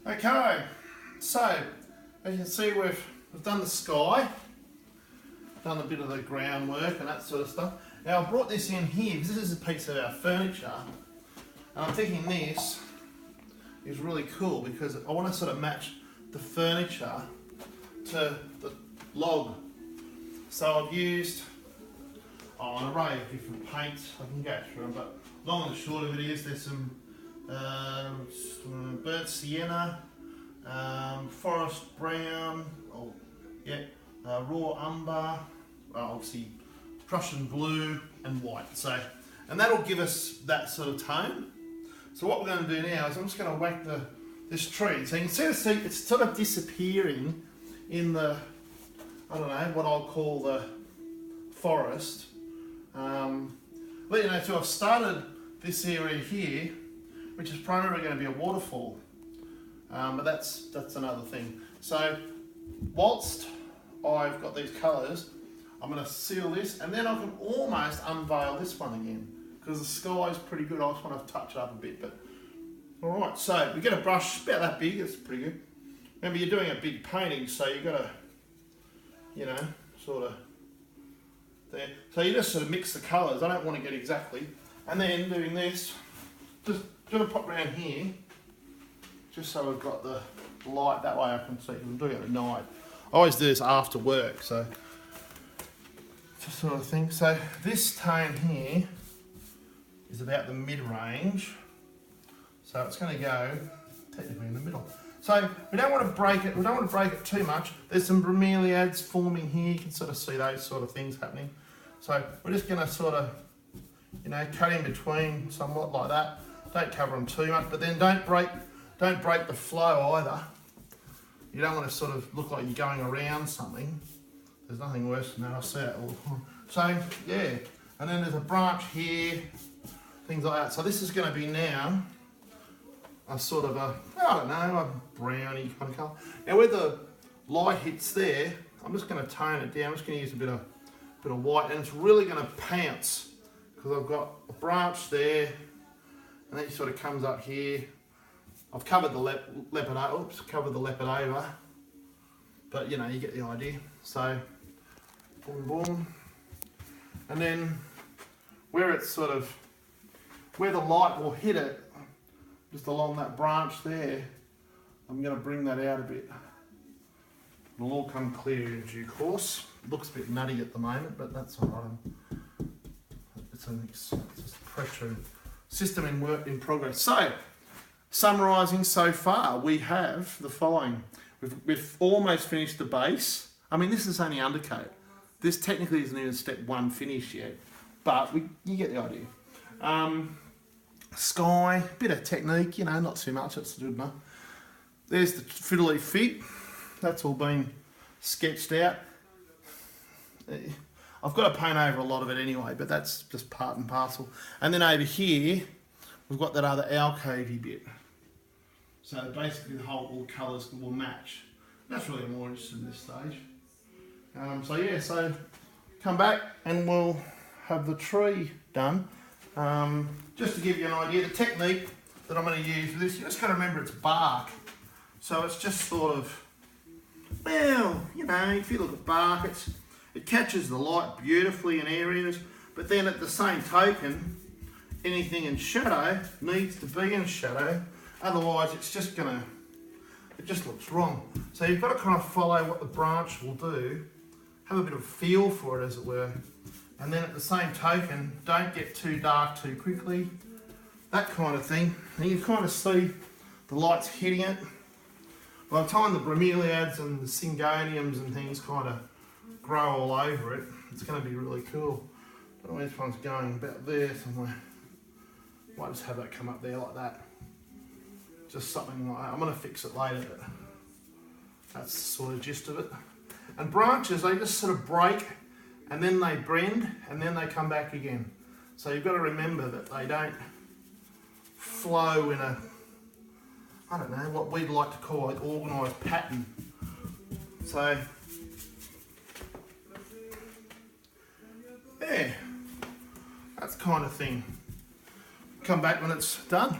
Okay, so as you can see we've done the sky, done a bit of the groundwork and that sort of stuff. Now I brought this in here because this is a piece of our furniture, and I'm thinking this is really cool because I want to sort of match the furniture to the log. So I've used an array of different paints. I can go through them, but long and the short of it is there's some burnt sienna, forest brown, raw umber, obviously Prussian blue and white. So, and that'll give us that sort of tone. So what we're going to do now is I'm just going to whack this tree. So you can see it's sort of disappearing in the, I don't know, what I'll call the forest. Let you know too, I've started this area here, which is primarily going to be a waterfall, but that's another thing. So whilst I've got these colours, I'm going to seal this, and then I can almost unveil this one again because the sky's pretty good. I just want to touch it up a bit, but all right. So we get a brush about that big. It's pretty good. Remember, you're doing a big painting, so you've got to, you know, sort of there. So you just sort of mix the colours. I don't want to get exactly, and then doing this, just going to pop around here, just so I've got the light. That way I can see. I'm doing it at night. I always do this after work, so just sort of thing. So this tone here is about the mid-range, so it's going to go technically in the middle. So we don't want to break it. We don't want to break it too much. There's some bromeliads forming here. You can sort of see those sort of things happening. So we're just going to sort of, you know, cut in between somewhat like that. Don't cover them too much, but then don't break the flow either. You don't want to sort of look like you're going around something. There's nothing worse than that. I see that all the time. So yeah, and then there's a branch here, things like that. So this is going to be now a sort of a, I don't know, a browny kind of colour. Now where the light hits there, I'm just going to tone it down. I'm just going to use a bit of white, and it's really going to pounce because I've got a branch there, and then it sort of comes up here. I've covered the leopard over, but you know, you get the idea. So, boom, boom, and then where it's sort of, where the light will hit it, just along that branch there, I'm going to bring that out a bit. It'll all come clear in due course. It looks a bit nutty at the moment, but that's all right. It's a pressure system in progress. So, summarising so far, we have the following. We've almost finished the base. I mean, this is only undercoat. This technically isn't even step one finish yet, but you get the idea. Sky, bit of technique, you know, not too much, that's good enough. There's the fiddly feet. That's all been sketched out. I've got to paint over a lot of it anyway, but that's just part and parcel. And then over here, we've got that other alcovey bit. So basically all the colours will match. That's really more interesting at this stage. So come back and we'll have the tree done. Just to give you an idea, the technique that I'm going to use for this, you just got to remember it's bark. So it's just sort of, well, you know, if you look at bark, it catches the light beautifully in areas, but then at the same token, anything in shadow needs to be in shadow, otherwise it just looks wrong. So you've got to kind of follow what the branch will do, have a bit of feel for it as it were, and then at the same token, don't get too dark too quickly, that kind of thing. And you kind of see the lights hitting it. By the time the bromeliads and the syngoniums and things kind of grow all over it, it's going to be really cool. I don't know where this one's going, about there somewhere. Might just have that come up there like that. Just something like that. I'm going to fix it later, but that's the sort of gist of it. And branches, they just sort of break, and then they bend, and then they come back again. So you've got to remember that they don't flow in a, I don't know, what we'd like to call an organised pattern. So, yeah, that's kind of thing. Come back when it's done.